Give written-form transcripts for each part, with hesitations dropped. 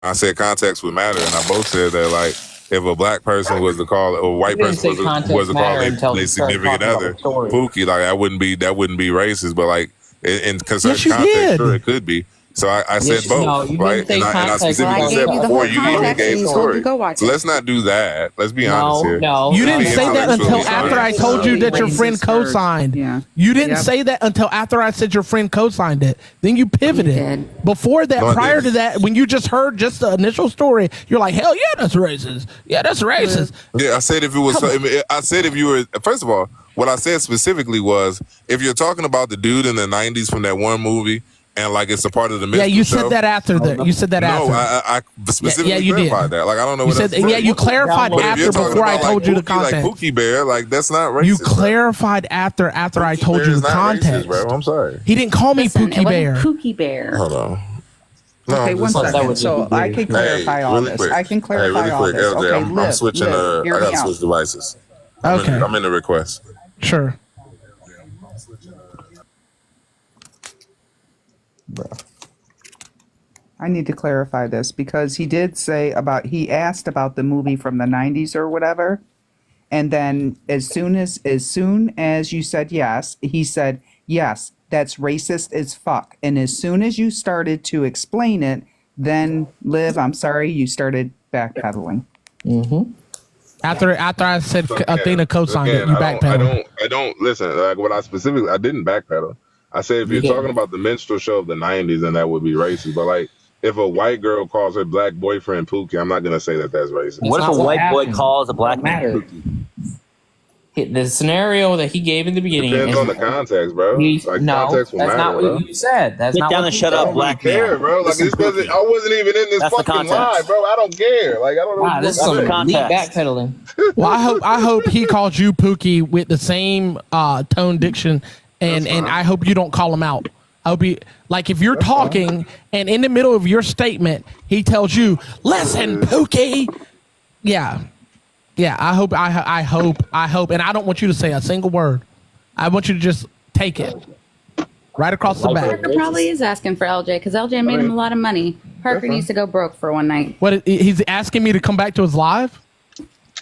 I said context would matter, and I both said that like if a black person was to call, or a white person was to call their significant other Pookie, like that wouldn't be racist, but like in certain context, sure it could be. So I said both, right? And I specifically said before you even gave the story. So let's not do that. Let's be honest here. No, you didn't say that until after I told you that your friend co-signed. Yeah. You didn't say that until after I said your friend co-signed it. Then you pivoted. Before that, prior to that, when you just heard just the initial story, you're like, hell yeah, that's racist. Yeah, that's racist. Yeah, I said if it was, I said if you were, first of all, what I said specifically was if you're talking about the dude in the 90s from that one movie, and like it's a part of the mystery. Yeah, you said that after that. You said that after. No, I specifically clarified that. Like I don't know what. You clarified after before I told you the context. Like Pookie Bear, like that's not racist. You clarified after I told you the context. Bro. I'm sorry. He didn't call me Pookie Bear. Pookie Bear. Hold on. No, okay, one second. So I can clarify all this. I can clarify all this. LJ, I'm switching. I gotta switch devices. Okay. I'm in the request. Sure. Bro. I need to clarify this because he did say he asked about the movie from the 90s or whatever, and then as soon as you said yes, he said yes, that's racist as fuck. And as soon as you started to explain it, then Liv, I'm sorry, you started backpedaling. Mm-hmm. After I said Athena co-signed it, you backpedaled. I don't listen. Like what I didn't backpedal. I said if you're talking about the minstrel show of the 90s, then that would be racist. But like if a white girl calls her black boyfriend Pookie, I'm not gonna say that that's racist. What if a white boy calls a black man Pookie? The scenario that he gave in the beginning depends on the context, bro. Context will matter, not what you said. That's not down what and shut up, black man. Bro. Like I wasn't even in this fucking live, bro. I don't care. Like I don't know. This is some elite backpedaling. Well, I hope he calls you Pookie with the same tone, diction, and I hope you don't call him out. I'll be like if you're talking and in the middle of your statement he tells you, "Listen, Pookie." Yeah. I hope, and I don't want you to say a single word. I want you to just take it right across the back. Parker probably is asking for LJ because LJ made him a lot of money. Parker needs to go broke for one night. What? He's asking me to come back to his live?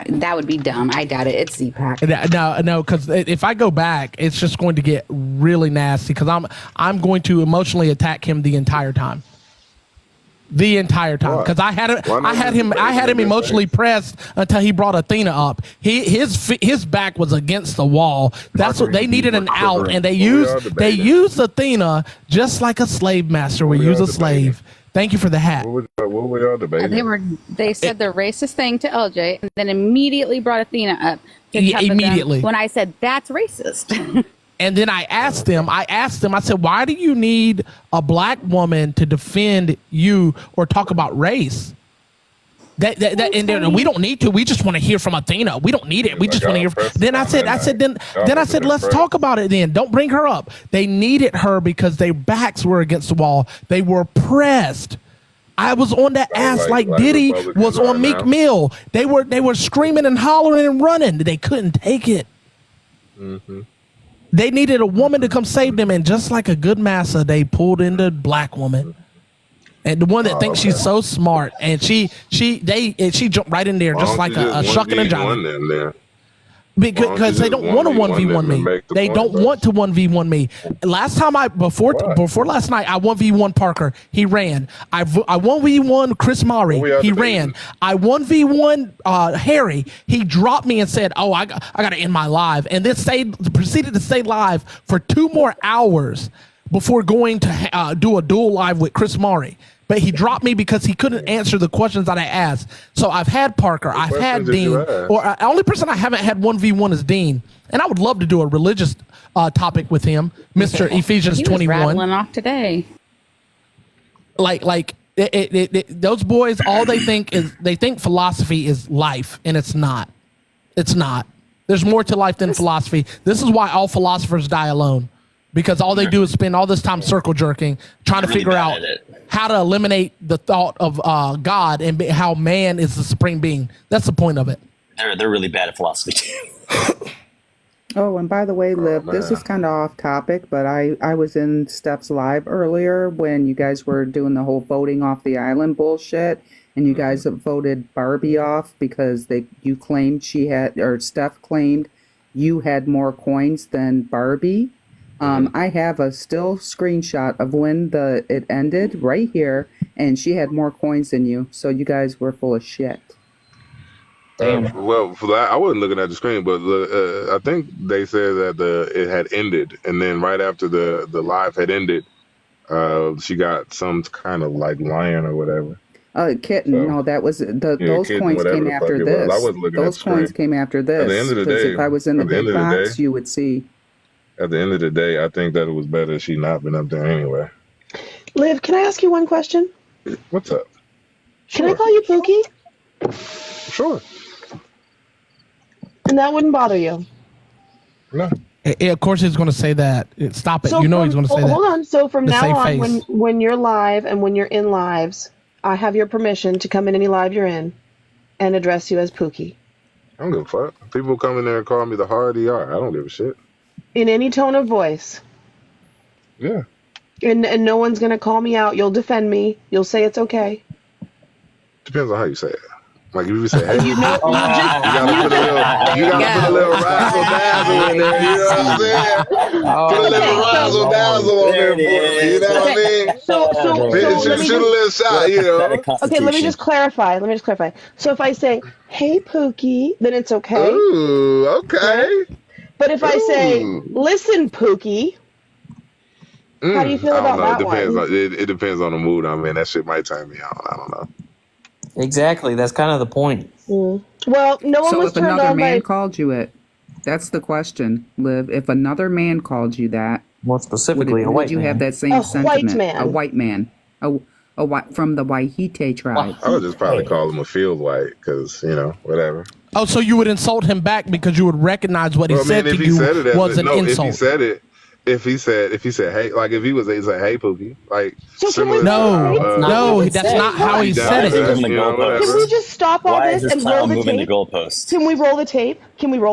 That would be dumb. I doubt it. It's ZPac. No, because if I go back, it's just going to get really nasty. Because I'm going to emotionally attack him the entire time. Because I had him emotionally pressed until he brought Athena up. His back was against the wall. That's what they needed, an out, and they used Athena just like a slave master would use a slave. Thank you for the hat. What were y'all debating? They said the racist thing to LJ, and then immediately brought Athena up. Immediately, when I said that's racist. And then I asked them, I said, why do you need a black woman to defend you or talk about race? And we don't need to. We just want to hear from Athena. We don't need it. We just want to hear. Then I said, let's talk about it then. Don't bring her up. They needed her because their backs were against the wall. They were pressed. I was on that ass like Diddy was on Meek Mill. They were screaming and hollering and running. They couldn't take it. Mm-hmm. They needed a woman to come save them, and just like a good massa, they pulled in the black woman, and the one that thinks she's so smart, and she jumped right in there just like a shucking and jiving. Because they don't want to 1v1 me. They don't want to 1v1 me. Last time before last night, I 1v1 Parker. He ran. I 1v1 Chris Murray. He ran. I 1v1 Harry. He dropped me and said, "Oh, I got to end my live," and then proceeded to stay live for 2 more hours before going to do a dual live with Chris Murray. But he dropped me because he couldn't answer the questions that I asked. So I've had Parker, I've had Dean, or the only person I haven't had 1v1 is Dean. And I would love to do a religious topic with him, Mr. Ephesians 21. He was rattling off today. Those boys, all they think philosophy is life, and it's not. It's not. There's more to life than philosophy. This is why all philosophers die alone. Because all they do is spend all this time circle jerking, trying to figure out how to eliminate the thought of God and how man is the supreme being. That's the point of it. They're really bad at philosophy too. Oh, and by the way, Liv, this man. is kind of off topic, but I was in Steph's live earlier when you guys were doing the whole voting off the island bullshit, and you guys voted Barbie off because you claimed she had, or Steph claimed you had more coins than Barbie. I have a still screenshot of when it ended right here, and she had more coins than you, so you guys were full of shit. Well, for that, I wasn't looking at the screen, but I think they said that it had ended, and then right after the live had ended, she got some kind of like lion or whatever. Kitten. So, No, that was those kitten, coins whatever came the fuck after it was. this. I wasn't looking at Those the coins screen. came after this. At the end of the Because day, if I was in the at the end big of the box, day, you would see. at the end of the day, I think that it was better she not been up there anyway. Liv, can I ask you one question? What's up? Can I call you Pookie? Sure. And that wouldn't bother you. No. Of course, he's going to say that. Stop it. So You know he's going to say that. hold on. So from The now same on, face. when you're live and when you're in lives, I have your permission to come in any live you're in and address you as Pookie. I don't give a fuck. People come in there and call me the hard ER. I don't give a shit. In any tone of voice. Yeah. And no one's going to call me out. You'll defend me. You'll say it's okay. Depends on how you say it. Like if you say, hey, You know, you gotta put a little razzle dazzle in there. You know what I'm saying? Put a little razzle dazzle on there for me. You know what I mean? So let me Shoot a little shot. You know. Okay, let me just clarify. So if I say, "Hey, Pookie," then it's okay. Ooh, okay. But if I say, Ooh. "Listen, Pookie," how do you feel I about don't know. that It depends. one? It depends on the mood I'm in. That shit might turn me on. I don't know. Exactly. That's kind of the point. Well, no one So was if turned another on man by. called you it, that's the question, Liv. If another man called you that, More specifically, a white would you man. have that same A white sentiment? man. A white man. A white from the Waihite tribe. I would just probably call him a field white because whatever. Oh, so you would insult him back because you would recognize what he said if to he you said it was an insult. If he said, hey, like if he was, he's like, hey, Pookie, like So can we- similar. No, that's not how he said it. Moving the goalposts. Can we just stop all Why this is this and roll clown the moving the tape? goalposts? Can we roll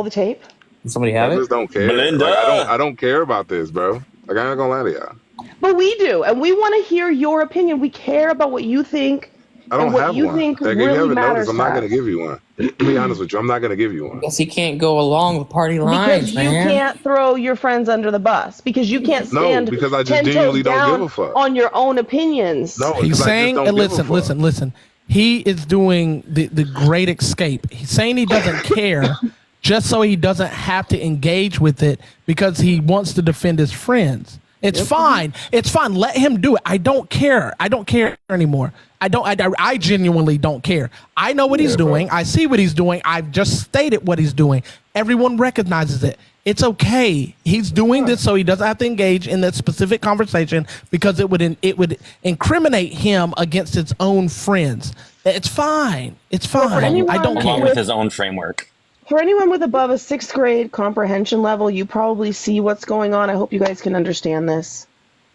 the tape? Does somebody I have it? just don't care. Belinda. Like, I don't care about this, bro. Like I'm not gonna lie to y'all. But we do, and we want to hear your opinion. We care about what you think. I don't and what have you one. think Like, if really you haven't matters noticed, I'm not to gonna us. give you one. To be honest with you, I'm not gonna give you one. Guess he can't go along the party lines, Because you man. can't throw your friends under the bus. Because you can't No, stand because I just 10 toes genuinely don't down give a fuck. on your own opinions. No, He's 'cause I saying, just don't and give a fuck. listen. He is doing the great escape. He's saying he doesn't care just so he doesn't have to engage with it because he wants to defend his friends. It's fine. It's fine. Let him do it. I don't care. I don't care anymore. I genuinely don't care. I know what he's doing. I see what he's doing. I've just stated what he's doing. Everyone recognizes it. It's okay. He's doing this so he doesn't have to engage in that specific conversation because it would incriminate him against his own friends. It's fine. It's fine. anyone I don't Along care. with his own framework. For anyone with above a 6th grade comprehension level, you probably see what's going on. I hope you guys can understand this.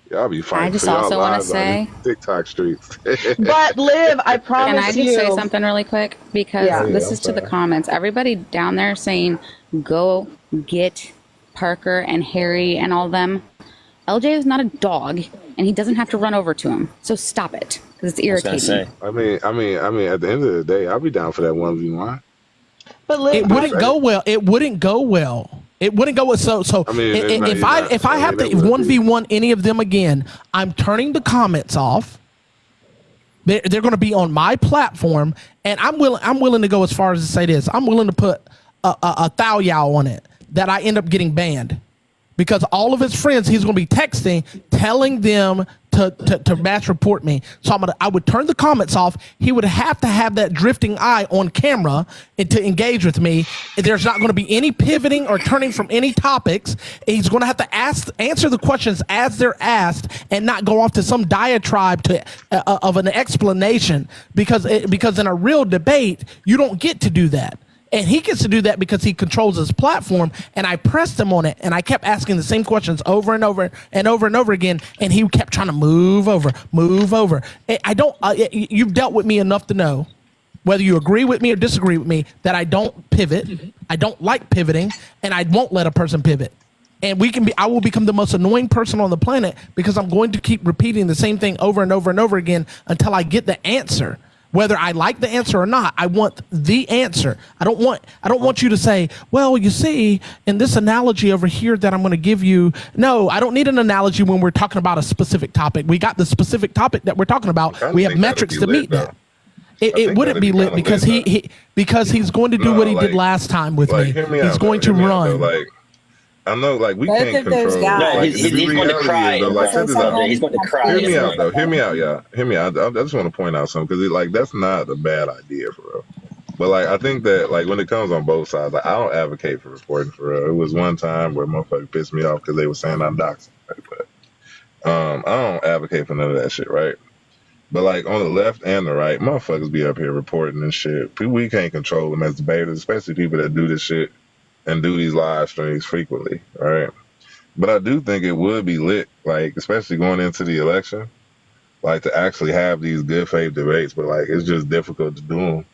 Y'all be fighting I just for y'all also wanna lives on say- these TikTok streets. But Liv, I promise Can I just you. say something really quick? Because Yeah. this I'm is to the sorry. comments. Everybody down there saying, go get Parker and Harry and all them. LJ is not a dog, and he doesn't have to run over to him. So stop it, because it's I was gonna irritating. say. I mean, at the end of the day, I'll be down for that 1v1. But Liv, It wouldn't go well. It wouldn't go well. So I mean, it's not- if you're I not- if I have to it would 1v1 any of them again, I'm turning the comments off. They're going to be on my platform, and I'm willing to go as far as to say this. I'm willing to put a thou yow on it that I end up getting banned because all of his friends he's going to be texting, telling them to mass report me. So I would turn the comments off. He would have to have that drifting eye on camera and to engage with me. There's not going to be any pivoting or turning from any topics. He's going to have to answer the questions as they're asked and not go off to some diatribe of an explanation because in a real debate you don't get to do that. And he gets to do that because he controls his platform. And I pressed him on it, and I kept asking the same questions over and over and over and over again. And he kept trying to move over. I don't. You've dealt with me enough to know whether you agree with me or disagree with me, that I don't pivot. I don't like pivoting, and I won't let a person pivot. And I will become the most annoying person on the planet because I'm going to keep repeating the same thing over and over and over again until I get the answer. Whether I like the answer or not, I want the answer. I don't want you to say, well, you see, in this analogy over here that I'm going to give you. No, I don't need an analogy when we're talking about a specific topic. We got the specific topic that we're talking about. We have metrics to meet that. It wouldn't be lit because he's going to do what he did last time with me. He's going to run. I know, like, we can't control. No, he's going to cry. He's going to cry. Hear me out, though. Hear me out, y'all. Hear me out. I just want to point out something because, like, that's not a bad idea for real. But, like, I think that, like, when it comes on both sides, like, I don't advocate for reporting for real. It was one time where motherfuckers pissed me off because they were saying I'm doxing. Right? But I don't advocate for none of that shit, right? But, like, on the left and the right, motherfuckers be up here reporting and shit. We can't control them as debaters, especially people that do this shit and do these live streams frequently, right? But I do think it would be lit, like, especially going into the election, like, to actually have these good faith debates, but, like, it's just difficult to do them.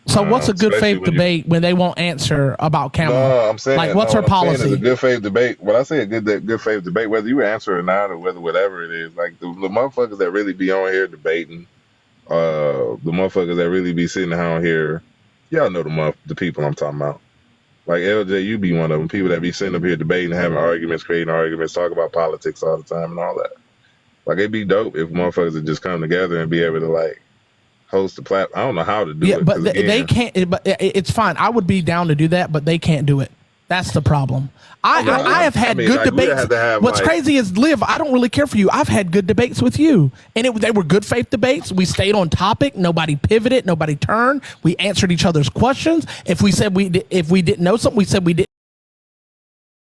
So what's a good faith debate when they won't answer about Kamala? No, I'm saying, like, what's her policy? A good faith debate. When I say a good faith debate, whether you answer or not, or whatever it is, like, the motherfuckers that really be on here debating, the motherfuckers that really be sitting down here, y'all know the people I'm talking about. Like LJ, you be one of them, people that be sitting up here debating, having arguments, creating arguments, talk about politics all the time and all that. Like, it'd be dope if motherfuckers would just come together and be able to, like, host a platform. I don't know how to do it. But they can't. But it's fine. I would be down to do that, but they can't do it. That's the problem. I have had good debates. What's crazy is, Liv, I don't really care for you. I've had good debates with you, and they were good faith debates. We stayed on topic. Nobody pivoted. Nobody turned. We answered each other's questions. If we didn't know something, we said we didn't.